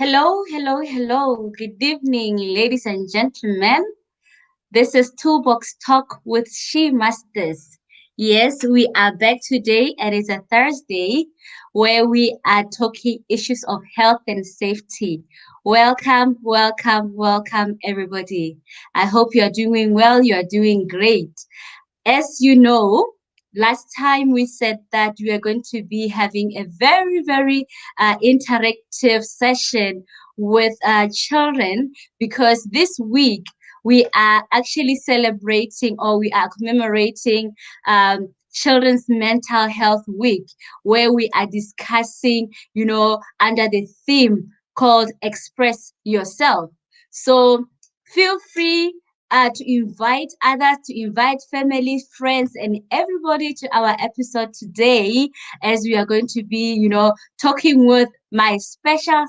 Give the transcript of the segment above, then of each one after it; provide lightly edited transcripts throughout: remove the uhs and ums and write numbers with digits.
Hello, hello, hello. Good evening, ladies and gentlemen. This is Toolbox Talk with She Masters. Yes, we are back today, and it's a Thursday where we are talking issues of health and safety. Welcome, welcome, welcome, everybody. I hope you are doing well. You are doing great. As you know, last time we said that we are going to be having a very, very interactive session with children because this week we are actually celebrating or we are commemorating Children's Mental Health Week, where we are discussing, under the theme called Express Yourself. So feel free to invite others, to invite family, friends, and everybody to our episode today, as we are going to be, talking with my special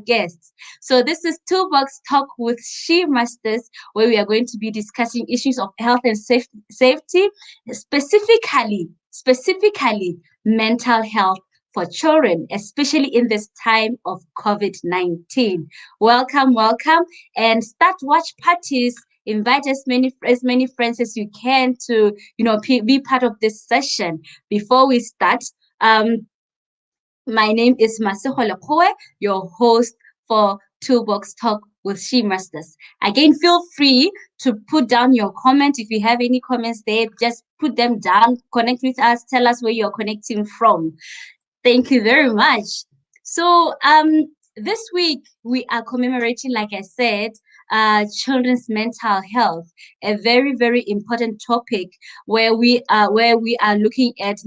guests. So this is Toolbox Talk with She Masters, where we are going to be discussing issues of health and safety, specifically mental health for children, especially in this time of COVID-19. Welcome, welcome, and start watch parties. Invite as many friends as you can to be part of this session. Before we start, my name is Masego, your host for Toolbox Talk with She Masters. Again, feel free to put down your comment. If you have any comments there, just put them down. Connect with us. Tell us where you're connecting from. Thank you very much. So, this week we are commemorating, like I said, children's mental health, a very, very important topic where we are looking at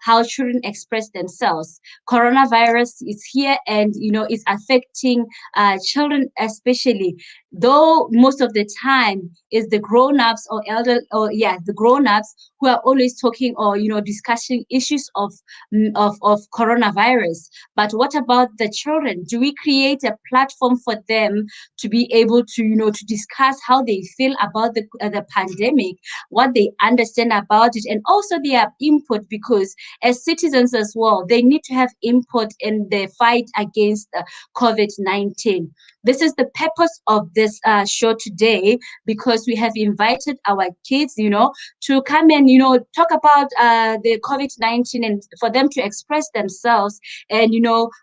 how children express themselves. Coronavirus is here, and it's affecting children especially. Though most of the time is the grown-ups or elder, or yeah, the grown-ups who are always talking or discussing issues of coronavirus. But what about the children? Do we create a platform for them to be able to to discuss how they feel about the pandemic, what they understand about it, and also their input, because as citizens as well, they need to have input in the fight against COVID-19. This is the purpose of this show today, because we have invited our kids, to come and talk about the COVID-19 and for them to express themselves. And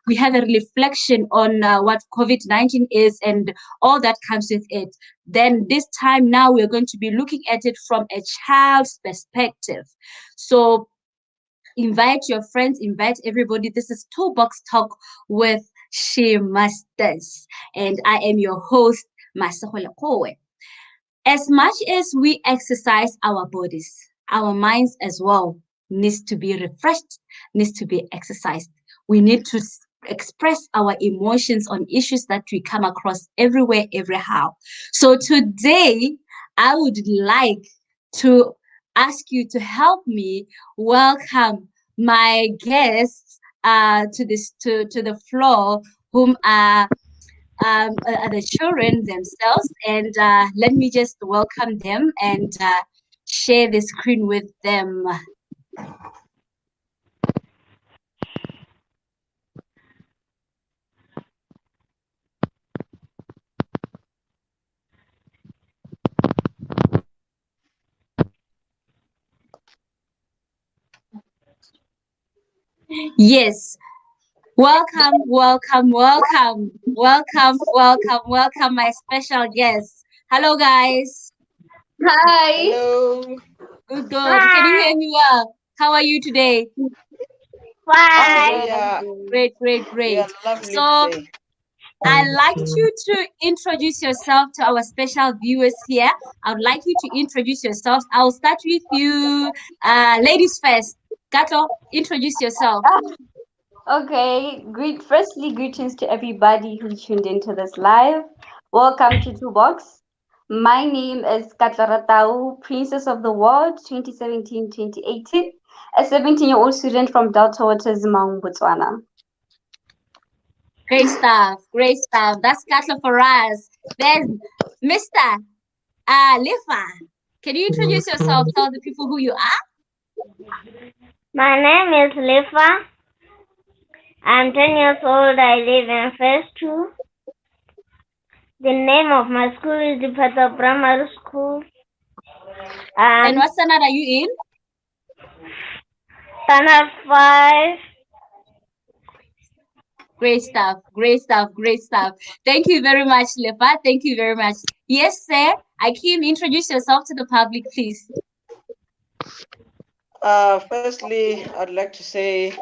we have a reflection on what COVID-19 is and all that comes with it. Then this time now we're going to be looking at it from a child's perspective. So invite your friends, invite everybody. This is Toolbox Talk with She Masters, and I am your host, Masego. As much as we exercise our bodies, our minds as well needs to be refreshed, needs to be exercised. We need to express our emotions on issues that we come across everywhere, everyhow. So today, I would like to ask you to help me welcome my guests to the floor, whom are the children themselves. And let me just welcome them and share the screen with them. Yes. Welcome, welcome, welcome, welcome, welcome, welcome, my special guests. Hello, guys. Hi. Hello. Good, good. Can you hear me well? How are you today? Oh, Hi. we are Great, great, we great. are lovely So today. I'd like you to introduce yourself to our special viewers here. I would like you to introduce yourselves. I'll start with you, ladies first. Kato, introduce yourself. Okay. Firstly, greetings to everybody who tuned into this live. Welcome to Toolbox. My name is Katlaratau, Princess of the World 2017-2018, a 17-year-old student from Delta Waters, Mount Botswana. Great stuff, great stuff. That's Kato for us. Then, Mr. Lifa, can you introduce yourself? Tell the people who you are. My name is Lifa. I'm 10 years old. I live in phase 2. The name of my school is Dipata Primary School. And And what standard are you in? standard 5. Great stuff, great stuff, great stuff. Thank you very much, Lefa. Thank you very much. Yes, sir. Akim, introduce yourself to the public, please. Firstly, I'd like to say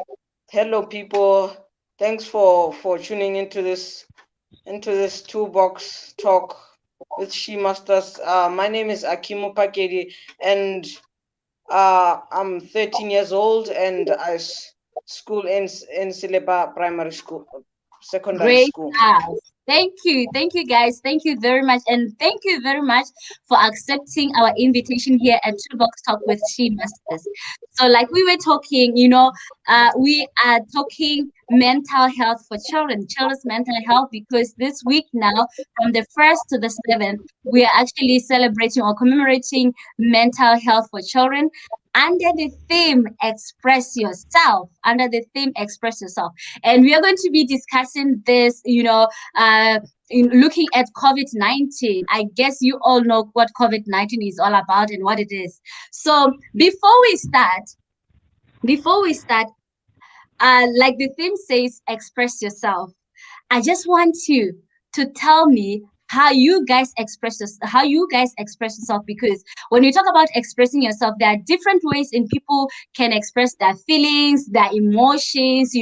hello, people. Thanks for tuning into this toolbox talk with She Masters. My name is Akimu Pakedi, and I'm 13 years old, and school in Sileba Primary School, secondary Great school. stuff. Thank you guys. Thank you very much. And thank you very much for accepting our invitation here at Toolbox Talk with She Masters. So, like we were talking, we are talking mental health for children, children's mental health, because this week now, from the 1st to the 7th, we are actually celebrating or commemorating mental health for children under the theme Express Yourself. Under the theme Express Yourself. And we are going to be discussing this, in looking at COVID-19. I guess you all know what COVID-19 is all about and what it is. So before we start, like the theme says, express yourself. I just want you to tell me how you guys express yourself, because when you talk about expressing yourself, there are different ways in people can express their feelings, their emotions,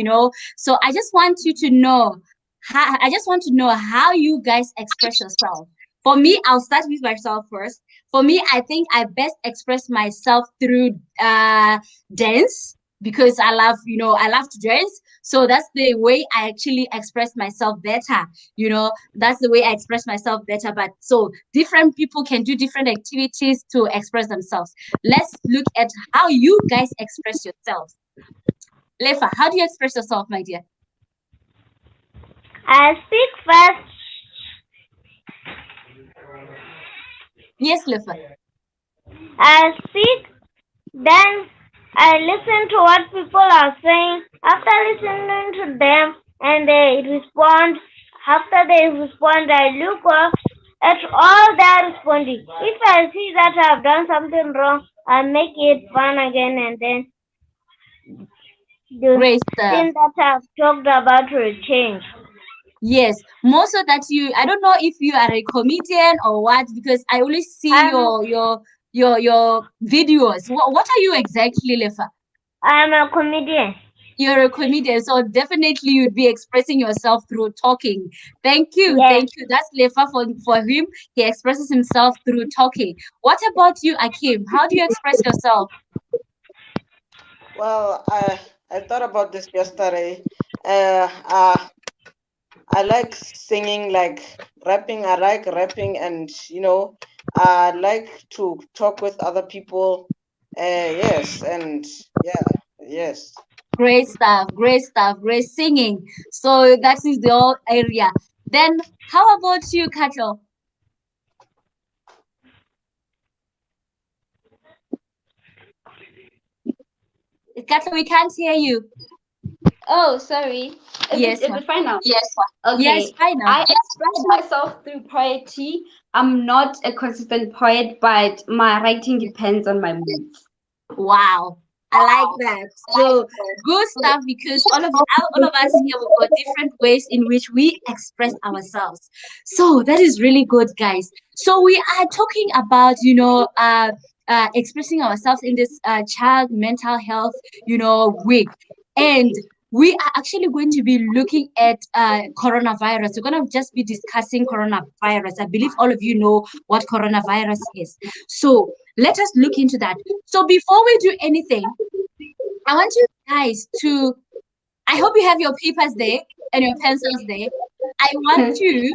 so I just want to know how you guys express yourself. For me, I'll start with myself first. For me, I think I best express myself through dance, because I love to dance. So that's the way I actually express myself better. That's the way I express myself better. But so different people can do different activities to express themselves. Let's look at how you guys express yourself. Lefa, how do you express yourself, my dear? I speak first. Yes, Lefa. I speak, then I listen to what people are saying. After listening to them and they respond, after they respond, I look up at all they're responding. If I see that I've done something wrong, I make it fun again, and then the Great stuff. thing that I've talked about will change. Yes, most of that I don't know if you are a comedian or what, because I only see I'm your videos. What are you exactly, Lefa? I'm a comedian. You're a comedian, so definitely you'd be expressing yourself through talking. Thank you, Yes. thank you. That's Lefa for him. He expresses himself through talking. What about you, Akim? How do you express yourself? Well, I thought about this yesterday. Uh, uh, I like singing, like rapping. I like rapping, and I like to talk with other people. Yes, and yeah, yes. Great stuff, great singing. So that is the whole area. Then how about you, Kato? Kato, we can't hear you. Oh, sorry. Yes, Is ma. it fine now? Yes, Okay. fine now. I express myself through poetry. I'm not a consistent poet, but my writing depends on my moods. Wow. I like that. So good stuff, because all of us here, we've got different ways in which we express ourselves. So that is really good, guys. So we are talking about, expressing ourselves in this child mental health, week. And we are actually going to be looking at coronavirus. We're going to just be discussing coronavirus. I believe all of you know what coronavirus is. So let us look into that. So before we do anything, I want you guys to, I hope you have your papers there and your pencils there. I want you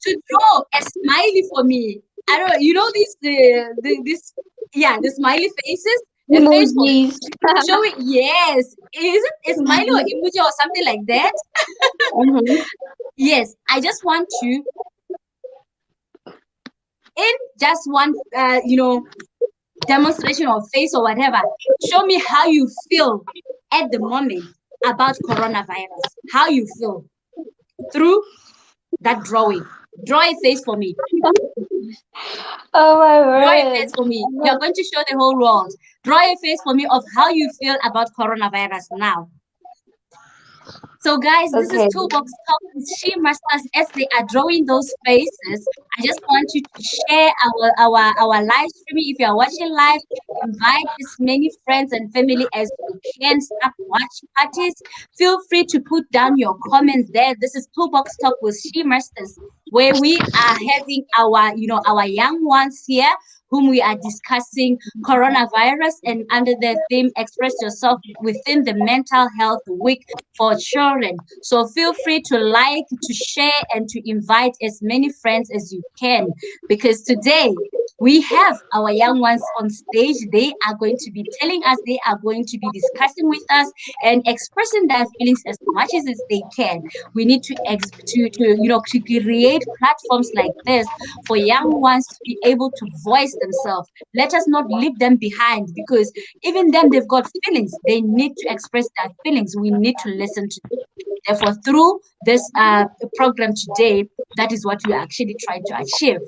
to draw a smiley for me. I don't, this, the smiley faces, a face for me. Emojis. Show it, yes. Is it a smiley or emoji or something like that? Mhm. Yes, I just want you in just one, demonstration of face or whatever. Show me how you feel at the moment about coronavirus, how you feel through that drawing. Draw a face for me. Oh my Draw a word. face for me. You are going to show the whole world. Draw a face for me of how you feel about coronavirus now. So, guys, this is Okay. Toolbox Talk with She Masters. As they are drawing those faces, I just want you to share our live streaming. If you are watching live, invite as many friends and family as you can. Start watch parties. Feel free to put down your comments there. This is Toolbox Talk with She Masters, where we are having our young ones here, whom we are discussing coronavirus, and under the theme "Express Yourself" within the Mental Health Week for children. So feel free to like, to share, and to invite as many friends as you can, because today we have our young ones on stage. They are going to be telling us, they are going to be discussing with us and expressing their feelings as much as they can. We need to create platforms like this for young ones to be able to voice themselves. Let us not leave them behind, because even them, they've got feelings. They need to express their feelings. We need to listen to them. Therefore, through this program today, that is what we are actually trying to achieve.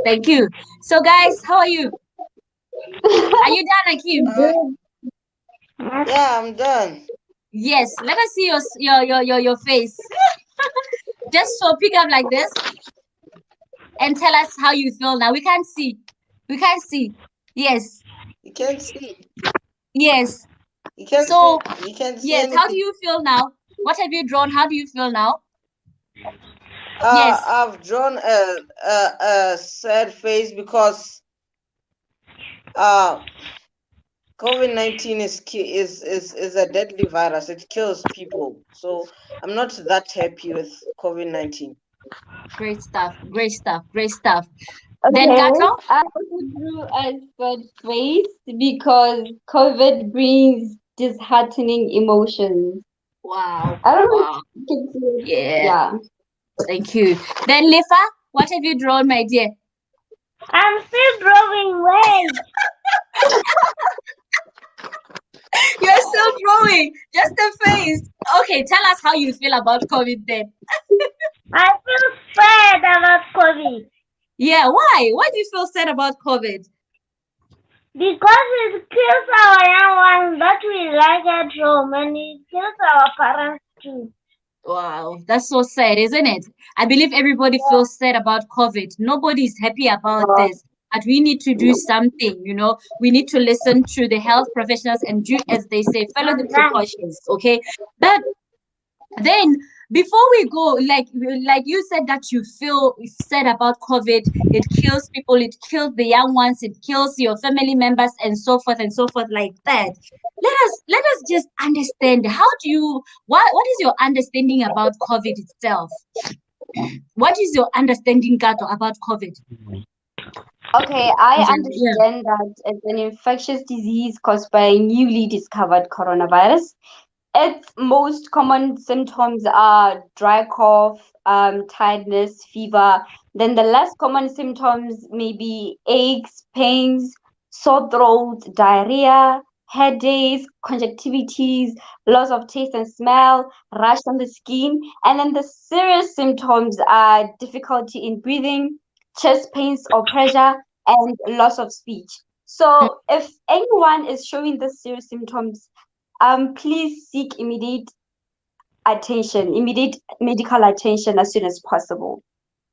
Thank you. So, guys, how are you? Are you done, Akim? Yeah, I'm done. Yes. Let us see your face. Just so pick up like this and tell us how you feel now. We can't see. We can't see. Yes. You can't see. Yes. You can't see. So, You can't see yes. How do anything. you feel now? What have you drawn? How do you feel now? Yes. I've drawn a sad face because uh COVID-19 is a deadly virus. It kills people. So I'm not that happy with COVID-19. Great stuff. Great stuff. Great stuff. Then Okay. Katlo? I also drew a sad face because COVID brings disheartening emotions. Wow. I don't know if Wow. you can see it. Yeah. Yeah. Thank you. Then Lifa, what have you drawn, my dear? I'm still drawing. Wait. You're still drawing. Just the face. Okay, tell us how you feel about COVID then. I feel sad about COVID Yeah, why? Why do you feel sad about COVID? because it kills our young ones that we like at home and it kills our parents too. Wow, that's so sad, isn't it? I believe everybody feels sad about COVID. Nobody is happy about this. But we need to do something. We need to listen to the health professionals and do as they say, follow the precautions, okay? But then before we go, like you said that you feel sad about COVID, it kills people, it kills the young ones, it kills your family members, and so forth, like that. Let us just understand, what is your understanding about COVID itself? What is your understanding, Gato, about COVID? Okay, I Yeah. understand that it's an infectious disease caused by a newly discovered coronavirus. Its most common symptoms are dry cough, tiredness, fever. Then the less common symptoms may be aches, pains, sore throat, diarrhea, headaches, conjunctivitis, loss of taste and smell, rash on the skin. And then the serious symptoms are difficulty in breathing, chest pains or pressure, and loss of speech. So if anyone is showing the serious symptoms, please seek immediate medical attention as soon as possible.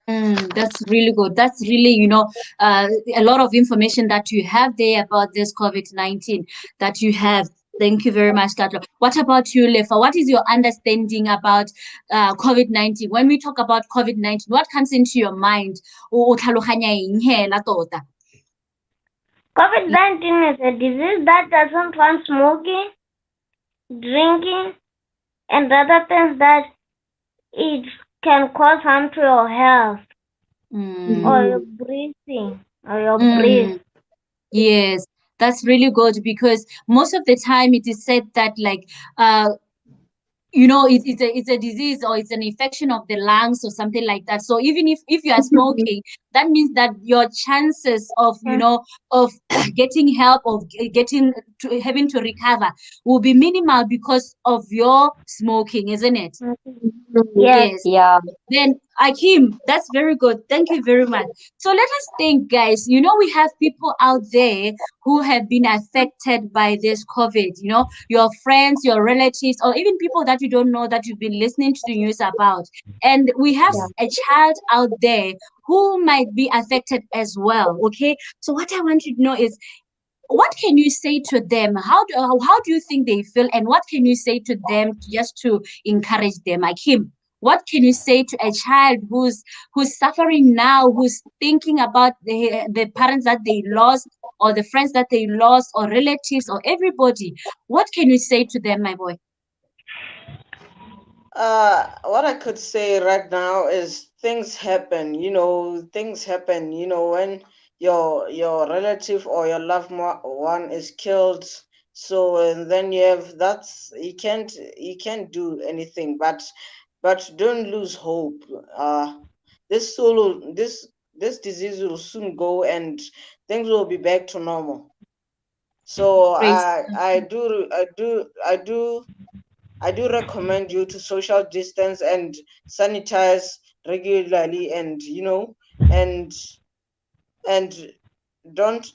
That's really good. That's really, a lot of information that you have there about this COVID-19 that you have. Thank you very much, Katlo. What about you, Lefa? What is your understanding about COVID-19? When we talk about COVID-19, what comes into your mind? O tlhaloganya eng hela tota? COVID-19 is a disease that doesn't want smoking, drinking, and other things that it can cause harm to your health or your breathing or your breath. Yes, that's really good, because most of the time it is said that, like, it's a disease or it's an infection of the lungs or something like that. So even if you are smoking, that means that your chances of of getting help, of getting to having to recover, will be minimal because of your smoking, isn't it? Yes. Yes. Yeah. Then, Akim, that's very good. Thank you very much. So let us think, guys. We have people out there who have been affected by this COVID, your friends, your relatives, or even people that you don't know that you've been listening to the news about. And we have Yeah. a child out there who might be affected as well. Okay. So what I want you to know is, what can you say to them? How do you think they feel, and what can you say to them just to encourage them? Like him, what can you say to a child who's suffering now, who's thinking about the parents that they lost, or the friends that they lost, or relatives, or everybody? What can you say to them, my boy? What I could say right now is things happen. Things happen. When your relative or your one is killed. So and then that's you can't do anything. But don't lose hope. This soul this disease will soon go and things will be back to normal. So Praise. I do recommend you to social distance and sanitize regularly, and and don't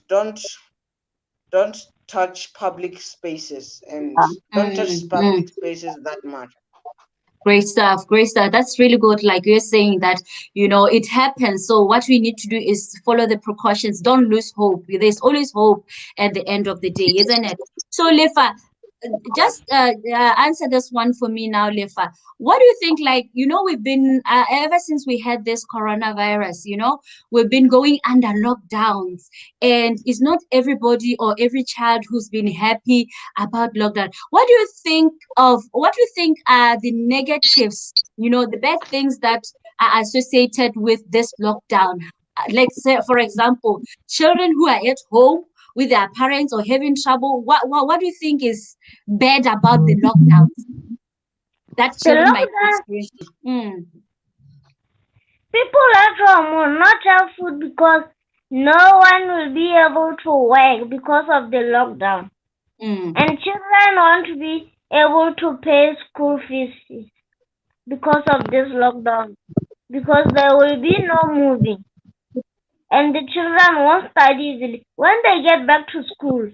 don't touch public spaces, and don't touch Mm. public spaces that much. Great stuff, great stuff. That's really good. Like you're saying that, it happens. So what we need to do is follow the precautions. Don't lose hope. There's always hope at the end of the day, isn't it? So, Lefa, just answer this one for me now, Lefa. What do you think? Like, we've been, ever since we had this coronavirus, we've been going under lockdowns, and it's not everybody or every child who's been happy about lockdown. What do you think are the negatives, the bad things that are associated with this lockdown? Let's say, for example, children who are at home with their parents or having trouble. What do you think is bad about the lockdowns that The children might be lockdown, experiencing? Mm, people at home will not have food because no one will be able to work because of the lockdown. mm. And children won't be able to pay school fees because of this lockdown. Because there will be no moving. And the children won't study easily. When they get back to school,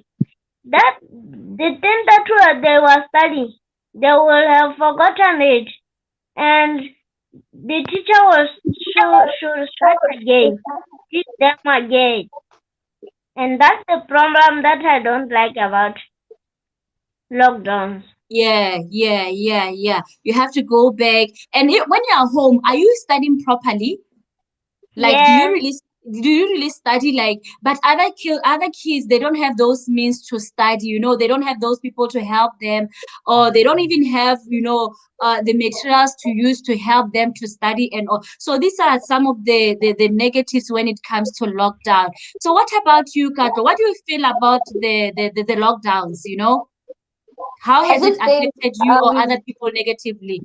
that the thing that they were studying, they will have forgotten it. And the teacher was should start again, teach them again. And that's the problem that I don't like about lockdowns. Yeah, yeah, yeah, yeah. You have to go back. And when you're home, are you studying properly? Like, Yes, do you really study? Like, but other kids, they don't have those means to study. They don't have those people to help them, or they don't even have the materials to use to help them to study and all. So these are some of the negatives when it comes to lockdown. So what about you, Kato? What do you feel about the lockdowns? How I has it just think affected you or other people negatively?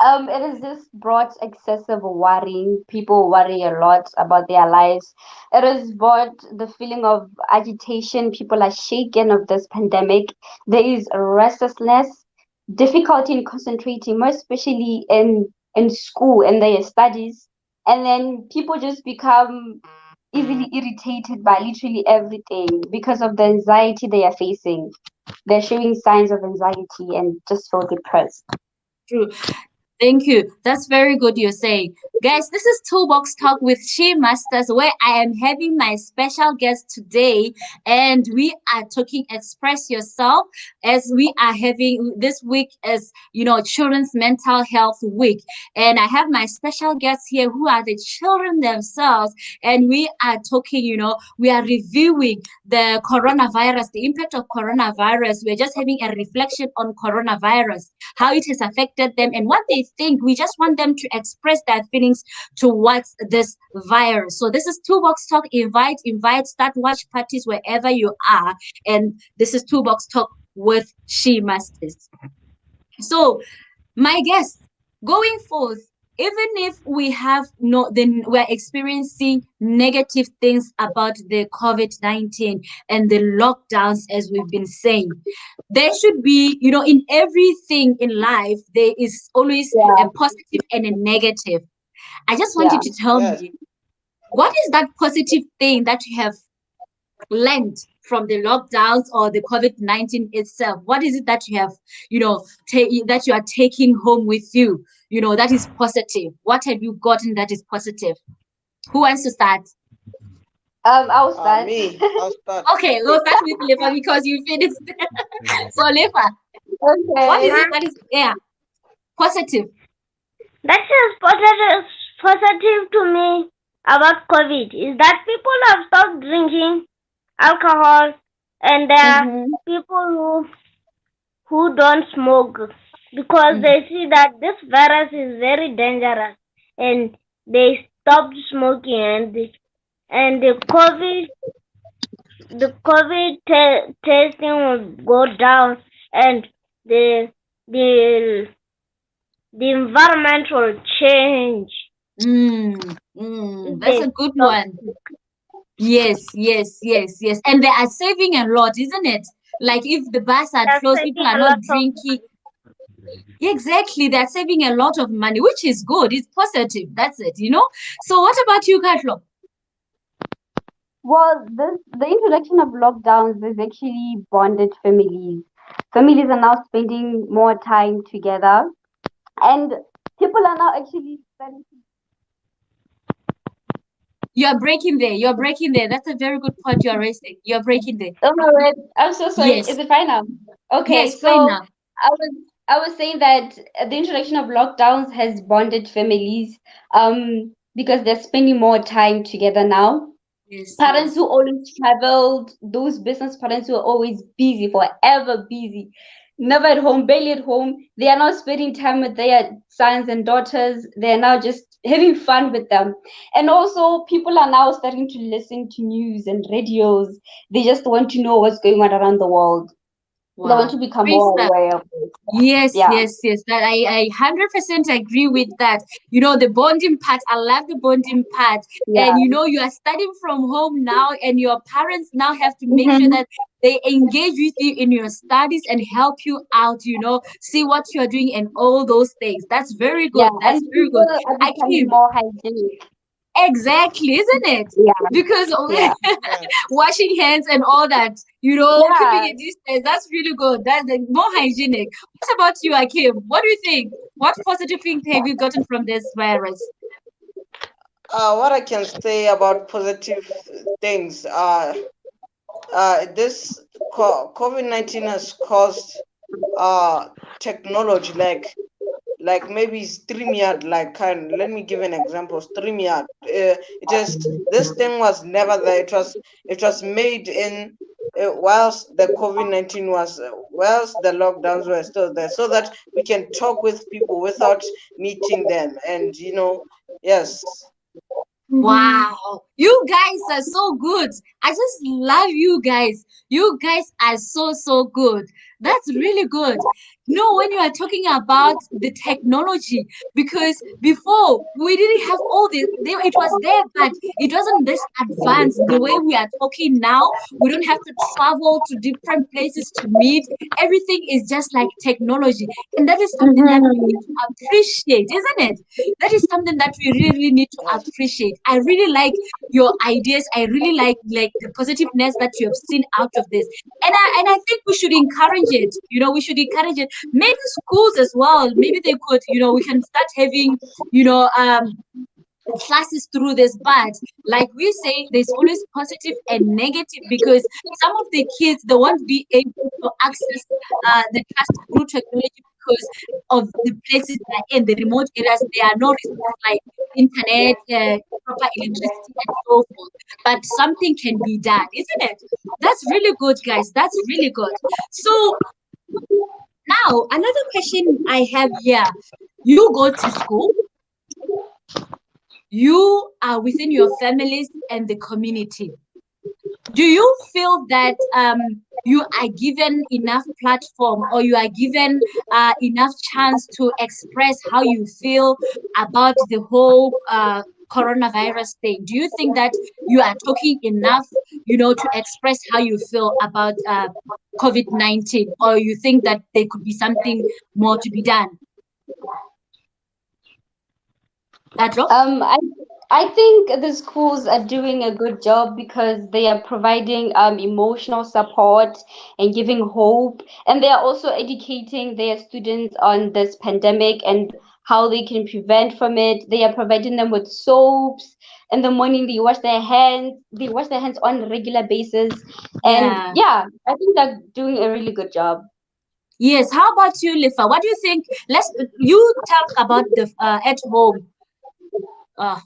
it has just brought excessive worrying. People worry a lot about their lives. It has brought the feeling of agitation. People are shaken of this pandemic. There is restlessness, difficulty in concentrating, more especially in school and their studies. And then people just become easily irritated by literally everything because of the anxiety they are facing. They're showing signs of anxiety and just feel depressed. True. Thank you. That's very good you're saying. Guys, this is Toolbox Talk with She Masters, where I am having my special guest today, and we are talking Express Yourself, as we are having this week as Children's Mental Health Week. And I have my special guests here who are the children themselves, and we are talking, we are reviewing the coronavirus, the impact of coronavirus. We're just having a reflection on coronavirus, how it has affected them, and what they think. We just want them to express their feelings towards this virus. So this is Toolbox Talk. Invite, start watch parties wherever you are. And this is Toolbox Talk with She Masters. So my guess, going forth, even if we have no, then we're experiencing negative things about the COVID-19 and the lockdowns, as we've been saying, there should be, in everything in life, there is always a Yeah, positive and a negative. I just want you yeah. to tell Yes. me, what is that positive thing that you have learned from the lockdowns or the COVID-19 itself? What is it that you have, that you are taking home with you, that is positive? What have you gotten that is positive? Who wants to start? I'll start. Me, I'll start. Okay, we'll start with Lefa because you finished. So, Lefa, what is Okay. it Yeah. that is, yeah, positive? That is positive to me about COVID is that people have stopped drinking alcohol, and there are Mm-hmm. people who don't smoke because Mm. they see that this virus is very dangerous, and they stopped smoking, and the COVID testing will go down, and the the the environment will change if That's they a good stop. one. Yes, yes, yes, yes. And they are saving a lot, isn't it? Like if the bars are They're closed, people saving are a not lot of. drinking. Exactly, they're saving a lot of money, which is good. It's positive. That's it. So what about you, Katlo? Well, the introduction of lockdowns has actually bonded families. Families are now spending more time together, and people are now actually starting to. You're breaking there. You're breaking there. That's a very good point you're raising. You're breaking there. Oh my word! I'm so sorry. Is Yes. it fine now? Okay, Yes, fine so now. I was saying that the introduction of lockdowns has bonded families, because they're spending more time together now. Yes, Parents yes. who always traveled, those business parents who are always busy, forever busy, never at home, barely at home, they are now spending time with their sons and daughters. They are now just having fun with them. And also, people are now starting to listen to news and radios. They just want to know what's going on around the world. They want Wow. to become Great more stuff. aware of it. Yes, Yeah, yes, yes. That I 100% agree with that. The bonding part. I love the bonding part. And yeah. you are studying from home now, and your parents now have to make sure Hmm. that they engage with you in your studies and help you out, see what you're doing and all those things. That's very Yeah, good. That's and very people good. are I becoming keep more hygienic. exactly, isn't it? Yeah, Because yeah, Yes. washing hands and all that, keeping yeah. a distance, that's really good. That's more hygienic. What about you, Akim? What do you think? What positive thing have you gotten from this virus? What I can say about positive things, this COVID-19 has caused technology like maybe StreamYard, like let me give an example. StreamYard. It is this thing was never there. It was made in whilst the COVID-19 was whilst the lockdowns were still there, so that we can talk with people without meeting them. And yes, Mm-hmm. Wow, you guys are so good. I just love you guys. You guys are so, so good. That's really good. When you are talking about the technology, because before we didn't have all this, it was there, but it wasn't this advanced the way we are talking now. We don't have to travel to different places to meet. Everything is just like technology. And that is something that we need Mm-hmm. to appreciate, isn't it? That is something that we really, really need to yes, appreciate. I really like your ideas. I really like the positiveness that you have seen out of this. And I think we should encourage it. We should encourage it. Maybe schools as well. Maybe they could, we can start having, you know, classes through this. But like we say, there's always positive and negative, because some of the kids, they won't be able to access the class through technology because of the places they're in, the remote areas. There are no resources like internet, proper electricity, and so forth. But something can be done, isn't it? That's really good, guys. That's really good. So now another question I have here: you go to school, you are within your families and the community. Do you feel that you are given enough platform, or you are given enough chance to express how you feel about the whole coronavirus thing? Do you think that you are talking enough, to express how you feel about COVID-19, or you think that there could be something more to be done? Katro? I think the schools are doing a good job because they are providing emotional support and giving hope, and they are also educating their students on this pandemic and how they can prevent from it. They are providing them with soaps. In the morning, they wash their hands. They wash their hands on a regular basis, and Yeah. yeah, I think they're doing a really good job. Yes. How about you, Lifa? What do you think? You talk about the at home.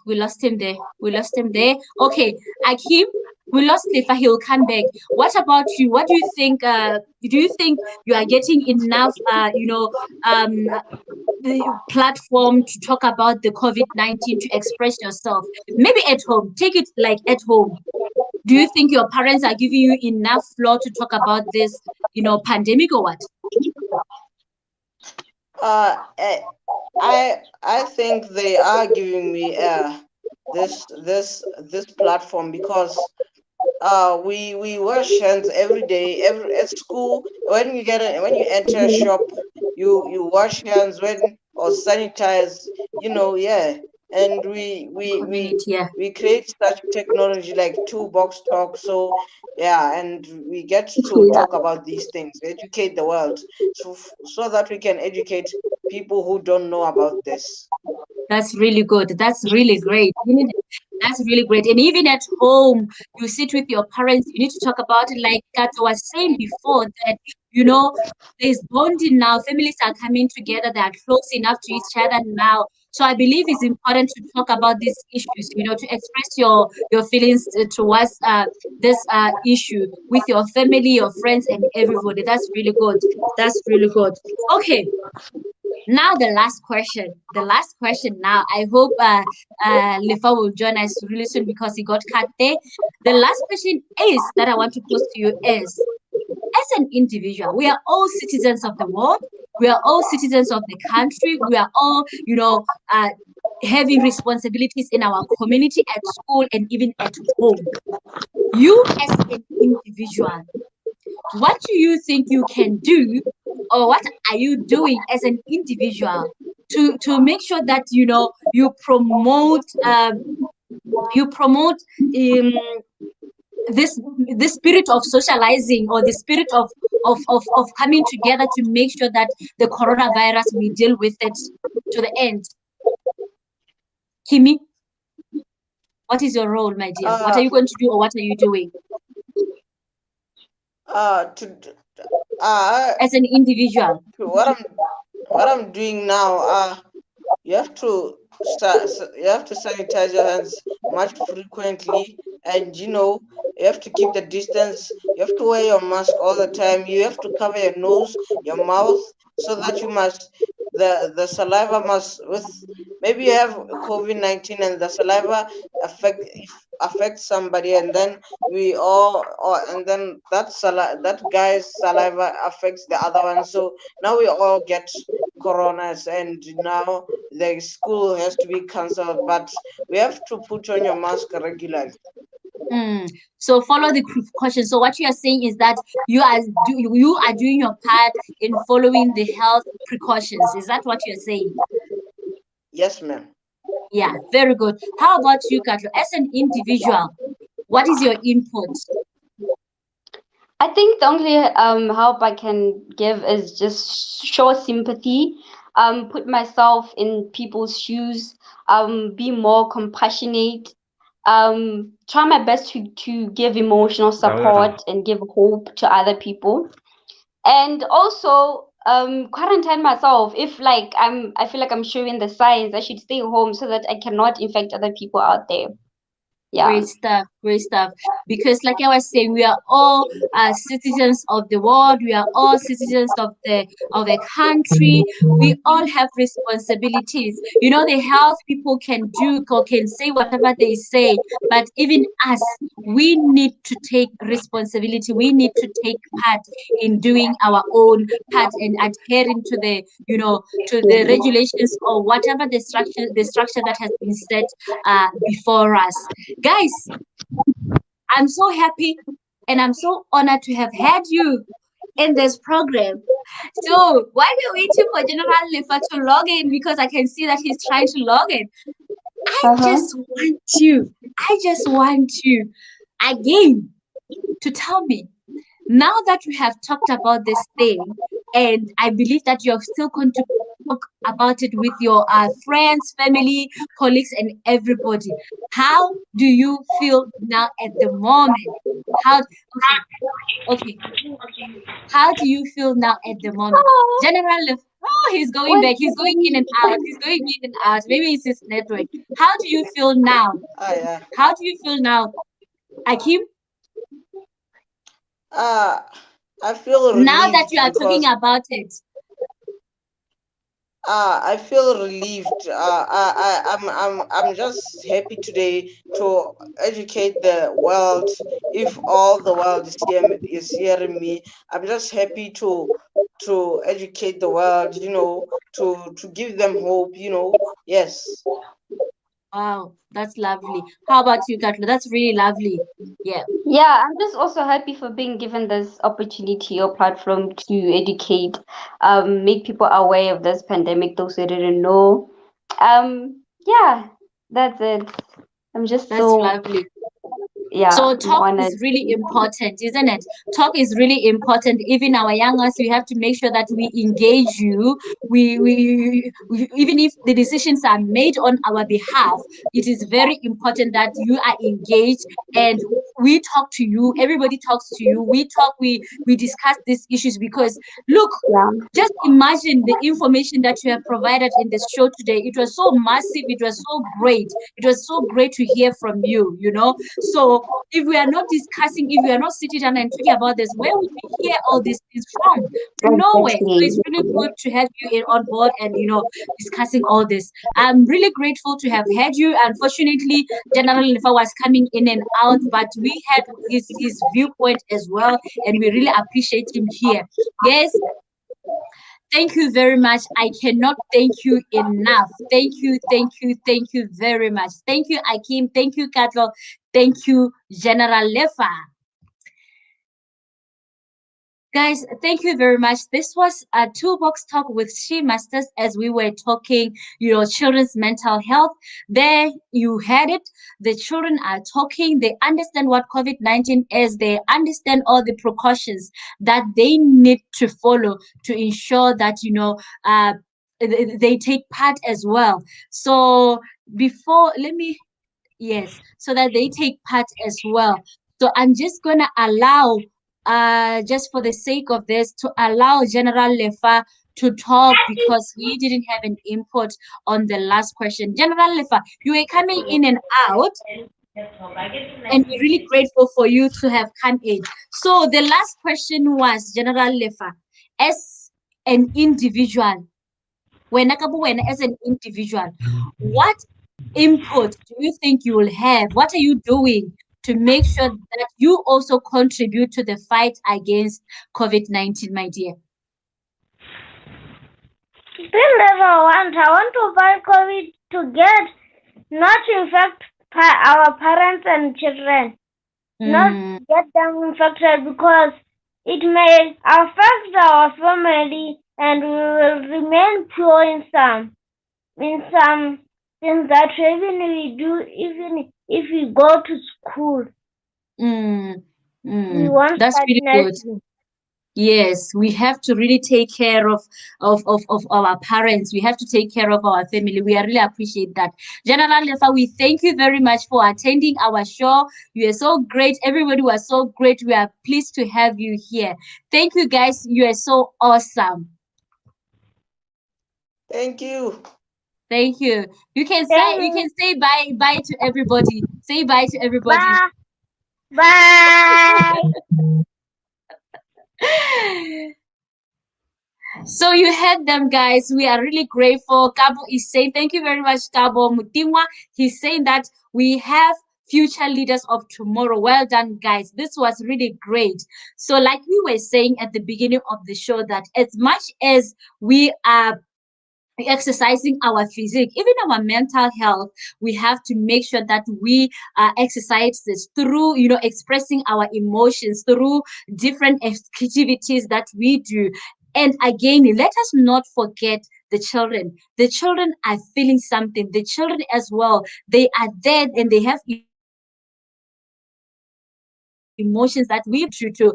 We lost him there. We lost him there. Okay, Akim, we lost Lifa. He'll come back. What about you? What do you think? Do you think you are getting enough? The platform to talk about the COVID-19, to express yourself. Maybe at home. Take it like at home. Do you think your parents are giving you enough floor to talk about this, pandemic, or what? Uh, eh, I think they are giving me this platform because we wash hands every day, every at school. When you enter a shop, you wash hands when or sanitize, yeah. And Community, yeah. we create such technology like toolbox talk. So yeah, and we get to Yeah. talk about these things, educate the world, so that we can educate people who don't know about this. That's really good. That's really great. That's really great. And even at home, you sit with your parents, you need to talk about it. Like Kato was saying before, that, there's bonding now. Families are coming together. They are close enough to each other now. So I believe it's important to talk about these issues, to express your feelings towards this issue with your family, your friends, and everybody. That's really good. That's really good. Okay, now the last question. The last question now. I hope Lifa will join us really soon because he got cut there. The last question is that I want to pose to you is, as an individual, we are all citizens of the world. We are all citizens of the country. We are all, having responsibilities in our community, at school, and even at home. You as an individual, what do you think you can do, or what are you doing as an individual to make sure that you promote um, this this spirit of socializing, or the spirit of coming together, to make sure that the coronavirus, we deal with it to the end? Kimi, what is your role, my dear? What are Uh, you going to do, or what are you doing to uh, as an individual? what I'm doing now. You have to you have to sanitize your hands much frequently, and you have to keep the distance. You have to wear your mask all the time. You have to cover your nose, your mouth, so that you must the saliva must with maybe you have COVID-19 and the saliva affects somebody, and then we all or and then that guy's saliva affects the other one. So now we all get coronas, and now the school has to be cancelled, but we have to put on your mask regularly. Mm. So follow the precautions. So what you are saying is that you are doing your part in following the health precautions. Is that what you're saying? Yes, ma'am. Yeah, very good. How about you, Katro? As an individual, what is your input? I think the only help I can give is just show sympathy, put myself in people's shoes, be more compassionate, try my best to give emotional support and give hope to other people, and also quarantine myself if like I feel like I'm showing the signs I should stay home so that I cannot infect other people out there. Yeah. Great stuff, great stuff. Because, like I was saying, we are all citizens of the world. We are all citizens of the country. We all have responsibilities. You know, the health people can do or can say whatever they say, but even us, we need to take responsibility. We need to take part in doing our own part and adhering to to the regulations or whatever the structure that has been set before us. Guys, I'm so happy and I'm so honored to have had you in this program. So while we're waiting for General Lifa to log in, because I can see that he's trying to log in, I Uh-huh. just want you, I just want you again to tell me, now that we have talked about this thing, and I believe that you're still going to talk about it with your friends, family, colleagues, and everybody. How do you feel now at the moment? How, okay, okay. How do you feel now at the moment? Oh, General, oh, he's going what's back. He's going in and out. happening? He's going in and out. Maybe it's his network. How do you feel now? Yeah. How do you feel now, Akim? Uh, I feel Now that you relieved are talking because about it. I feel relieved. I'm just happy today to educate the world. If all the world is hearing me, I'm just happy to educate the world. To give them hope. Yes. Wow, that's lovely. How about you, Katla? That's really lovely. Yeah, Yeah, I'm just also happy for being given this opportunity or platform to educate, make people aware of this pandemic, those who didn't know. Yeah, that's it. I'm just that's so, lovely. yeah, So I'm talk is honored. really important, isn't it? Talk is really important. Even our youngest, we have to make sure that we engage you. We even if the decisions are made on our behalf, it is very important that you are engaged and we talk to you. Everybody talks to you. We talk. We discuss these issues because look. Yeah, Just imagine the information that you have provided in this show today. It was so massive. It was so great. It was so great to hear from you, you know. So if we are not discussing, if we are not sitting down and talking about this, where would we hear all these things from? From nowhere. So exactly. it's really good to have you on board and discussing all this. I'm really grateful to have had you. Unfortunately, General Lifa was coming in and out, but we had his viewpoint as well, and we really appreciate him here. Yes, thank you very much. I cannot thank you enough. Thank you, thank you, thank you very much. Thank you, Akim. Thank you, Katlo. Thank you, General Lefa. Guys, thank you very much. This was a toolbox talk with She Masters as we were talking, children's mental health. There you had it. The children are talking. They understand what COVID-19 is. They understand all the precautions that they need to follow to ensure that, they take part as well. So yes, so that they take part as well. So I'm just going to allow, just for the sake of this, to allow General Lefa to talk because he didn't have an input on the last question. General Lefa, you were coming in and out, and we're really grateful for you to have come in. So the last question was, General Lefa, as an individual, when as an individual, what input do you think you will have? What are you doing to make sure that you also contribute to the fight against COVID-19, my dear? Still never want. I want to fight COVID to get not infect our parents and children, not Mm, get them infected because it may affect our family and we will remain poor in some things that even we do, even if we go to school, mm, we mm. won't That's start really good. nursing. Yes, we have to really take care of our parents. We have to take care of our family. We really appreciate that. General Lefa, we thank you very much for attending our show. You are so great. Everybody was so great. We are pleased to have you here. Thank you, guys. You are so awesome. Thank you. Thank you. You can Thank say you. bye to everybody. Say bye to everybody. Bye. Bye. So you heard them, guys. We are really grateful. Gabo is saying, thank you very much, Gabo Mutingwa. He's saying that we have future leaders of tomorrow. Well done, guys. This was really great. So, like we were saying at the beginning of the show, that as much as we are exercising our physique, even our mental health, we have to make sure that we exercise this through, expressing our emotions through different activities that we do. And again, let us not forget the children. The children are feeling something. The children as well, they are there and they have emotions that we to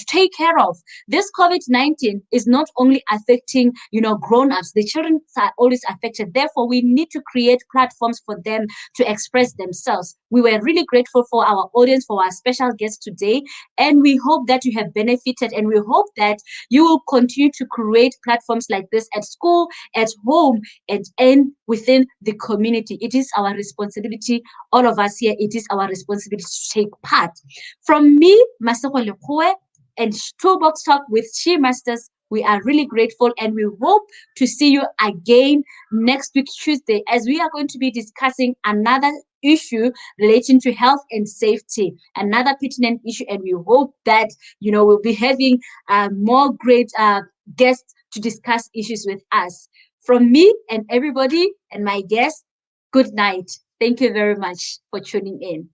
take care of. This COVID-19 is not only affecting, grown-ups. The children are always affected. Therefore, we need to create platforms for them to express themselves. We were really grateful for our audience, for our special guest today, and we hope that you have benefited, and we hope that you will continue to create platforms like this at school, at home, and within the community. It is our responsibility, all of us here, it is our responsibility to take part. From me, Masako Lekue, and Toolbox Talk with She Masters, we are really grateful and we hope to see you again next week, Tuesday, as we are going to be discussing another issue relating to health and safety, another pertinent issue. And we hope that, we'll be having more great guests to discuss issues with us. From me and everybody and my guests, good night. Thank you very much for tuning in.